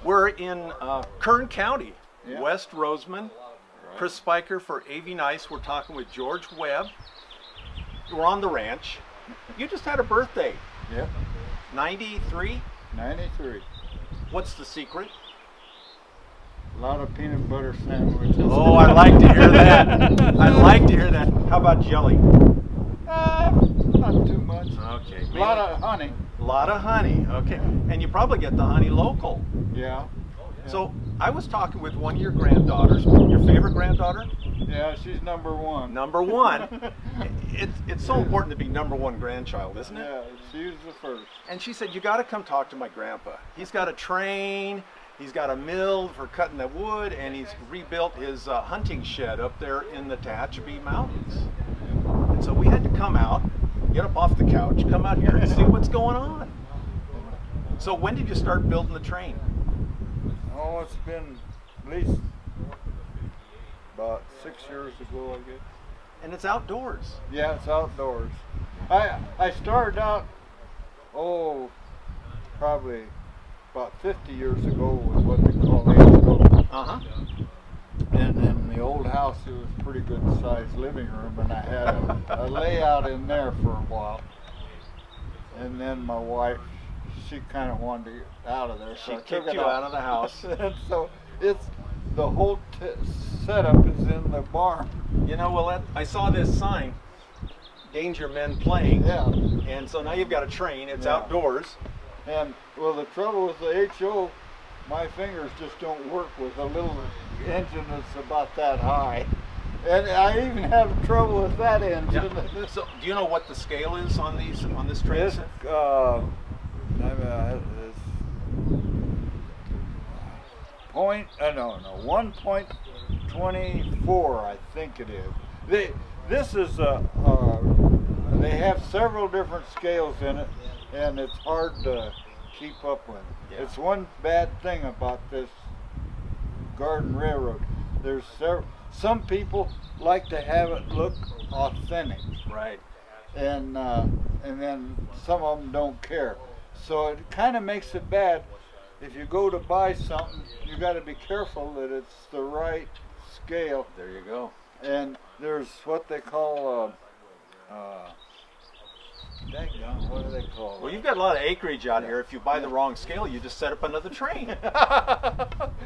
We're in Kern County, Yeah. West Roseman. Right. Chris Spiker for AV Nice. We're talking with George Webb. We're on the ranch. You just had a birthday. Yep. 93? 93. What's the secret? A lot of peanut butter sandwiches. Oh, I like to hear that. I like to hear that. How about jelly? Not too much. Okay. A lot of honey. A lot of honey. Okay. And you probably get the honey local. Yeah. So I was talking with one of your granddaughters. Your favorite granddaughter? Yeah, she's number one. Number one. It's so important to be number one grandchild, isn't it? Yeah, she's the first. And she said, you got to come talk to my grandpa. He's got a train, he's got a mill for cutting the wood, and he's rebuilt his hunting shed up there in the Tehachapi Mountains. And so we had to come out, get up off the couch, come out here and see what's going on. So when did you start building the train? Oh, it's been at least about 6 years ago, I guess. And it's outdoors. Yeah, it's outdoors. I started out, probably about 50 years ago with what they call H-Go. Uh-huh. And in the old house, it was a pretty good sized living room, and I had a layout in there for a while. And then my wife, she kind of wanted to get out of there, so She I took kicked it you out of the house. And so the whole setup is in the barn. You know, well, I saw this sign, Danger Men Playing. Yeah. And so now you've got a train, it's Yeah. outdoors. And well, the trouble with the HO, my fingers just don't work with a little engine that's about that high. And I even have trouble with that engine. Yeah. So, do you know what the scale is on this train? It's, set? it's 1.24, I think it is. This is they have several different scales in it, and it's hard to keep up with. Yeah. It's one bad thing about this Garden Railroad. There's some people like to have it look authentic. Right. And then some of them don't care. So it kind of makes it bad. If you go to buy something, you got to be careful that it's the right scale. There you go. And there's what they call what do they call it? Well, you've got a lot of acreage out here. If you buy the wrong scale, you just set up another train.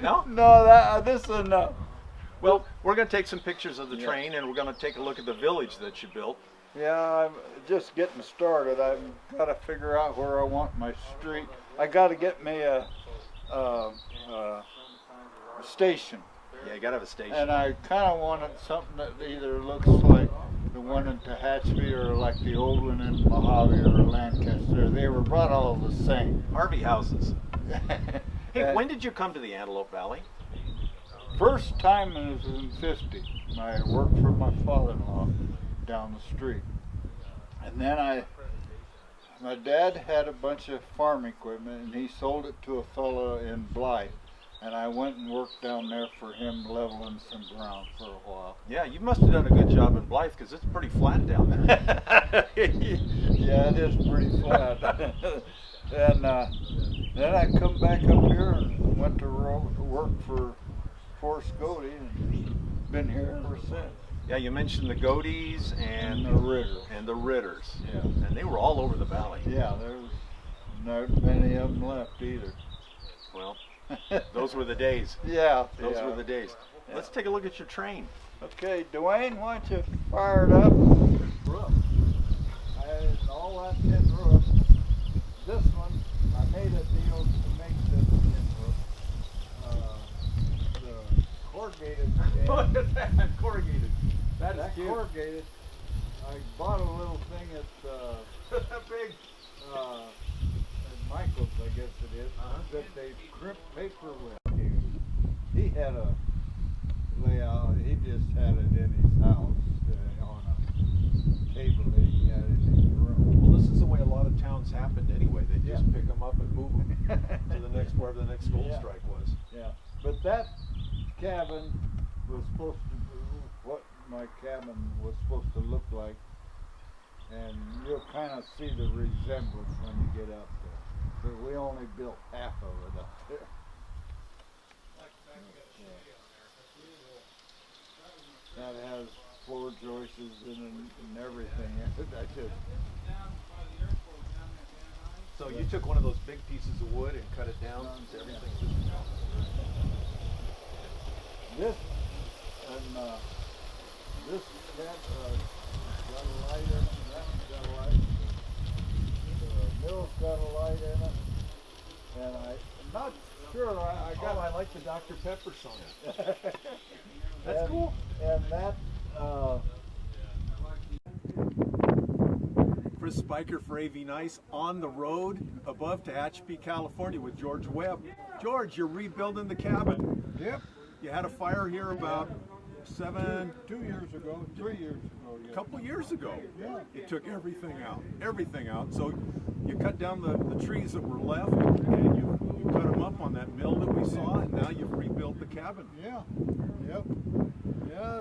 No? No, this is enough. Well, we're going to take some pictures of the Yeah. train, and we're going to take a look at the village that you built. Yeah, I'm just getting started. I've got to figure out where I want my street. I got to get me a station. Yeah, you got to have a station. And I kind of wanted something that either looks like the one in Tehachapi or like the old one in Mojave or Lancaster. They were about all the same. Harvey houses. Hey, And when did you come to the Antelope Valley? first time was in 50. I worked for my father-in-law down the street. And then my dad had a bunch of farm equipment, and he sold it to a fellow in Blythe. And I went and worked down there for him, leveling some ground for a while. Yeah, you must have done a good job in Blythe because it's pretty flat down there. Yeah, it is pretty flat. And then I come back up here and went to work for Forrest Godey, and been here ever since. Yeah, you mentioned the Goaties and the Ritters. And the Ritters. Yeah. And they were all over the valley. Yeah, there's not many of them left either. Well, those were the days. Yeah. Those were the days. Let's take a look at your train. Okay, Dwayne, why don't you fire it up? Roof. All that tin roof. This one, I made a deal to make this tin roof. The corrugated. Look at that, corrugated. That's That cute. corrugated. I bought a little thing at That big. at Michael's, I guess it is, that they crimp paper with. He had a layout. He just had it in his house on a table that he had in his room. Well, this is the way a lot of towns happened anyway. They just Yeah. pick them up and move them to the next, wherever the next gold Yeah. strike was. Yeah, but that cabin was supposed to do what my cabin was supposed to look like, and you'll kind of see the resemblance when you get up there. But we only built half of it up there. floor joists and everything. I just So you took one of those big pieces of wood and cut it down to everything just this and this got a light in it. That one's got a light. The mill's got a light in it, and I'm not sure. I got. Oh, I like the Dr. Pepper song. That's and, cool. And that. Chris Spiker for AV Nice on the road above Tehachapi, California with George Webb. George, you're rebuilding the cabin. Yep. You had a fire here about 2 years ago, 3 years ago. a couple years ago. Yeah. It took everything out. So you cut down the trees that were left and you cut them up on that mill that we saw, and now you've rebuilt the cabin. Yeah. Yep. Yeah.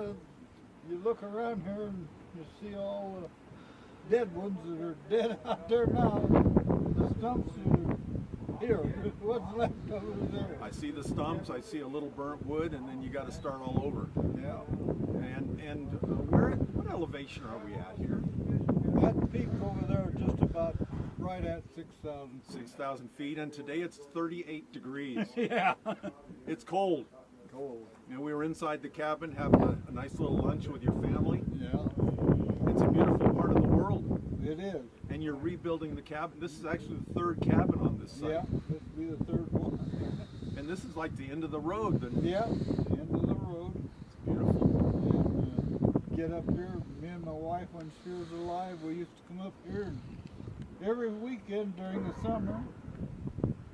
You look around here and you see all the dead ones that are dead out there now. The stumps are here. What's left over there? I see the stumps, I see a little burnt wood, and then you got to start all over. Yeah. And what elevation are we at here? That peak over there just about right at 6,000 feet. 6,000 feet, and today it's 38 degrees. Yeah. It's cold. Cold. You know, we were inside the cabin having a nice little lunch with your family. Yeah. It's a beautiful part of the world. It is. And you're rebuilding the cabin. This is actually the third cabin on this site. Yeah. This will be the third one. And this is like the end of the road. Yeah. The end of the road. It's beautiful. And get up here. Me and my wife, when she was alive, we used to come up here and every weekend during the summer.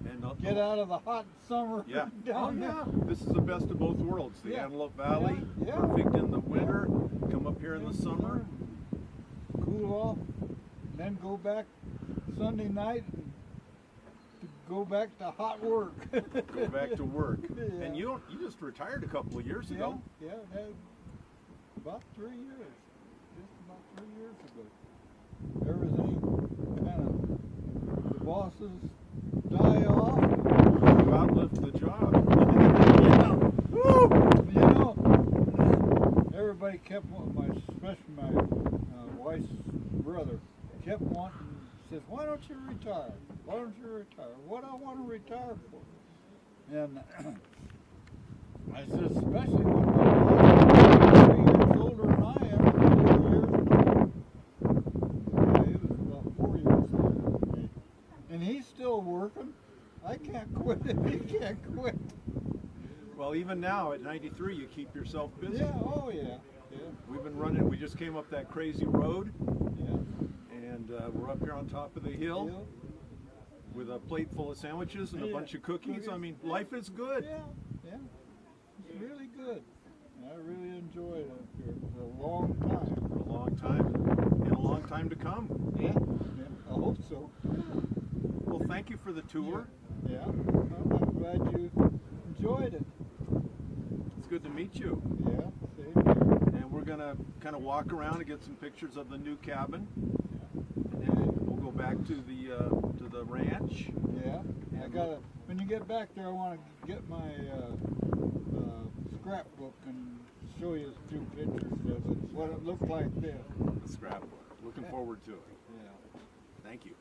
And Get out of the hot summer. Yeah. Down there. This is the best of both worlds. The Yeah. Antelope Valley, Yeah. perfect in the winter. Come up here in the summer. Cool off, and then go back Sunday night and to go back to hot work. Go back to work. Yeah. And you just retired a couple of years ago. Yeah, about 3 years. Just about 3 years ago. Everything kind of, the bosses die off. You outlived the job. Yeah. Woo! You know, everybody kept wanting, especially my wife's brother, kept wanting, says, why don't you retire? Why don't you retire? What I want to retire for? And I said, especially when my 3 years older than I am, 4 years. Yeah, he was about 4 years older than me. And he's still working. I can't quit if he can't quit. Well, even now at 93, you keep yourself busy. Yeah, oh yeah. Yeah. We've been running. We just came up that crazy road, Yeah. and we're up here on top of the hill Yeah. with a plate full of sandwiches and a Yeah. bunch of cookies. I mean, life is good. Yeah, yeah. It's really good. I really enjoy it up here for a long time. For a long time, and a long time to come. Yeah. I hope so. Well, thank you for the tour. Yeah. Well, I'm glad you enjoyed it. It's good to meet you. Yeah. Same here. And we're gonna kind of walk around and get some pictures of the new cabin, and then we'll go back to the ranch. Yeah. I gotta. When you get back there, I want to get my scrapbook and show you a few pictures of it. What it looked like then. The scrapbook. Looking forward to it. Yeah. Thank you.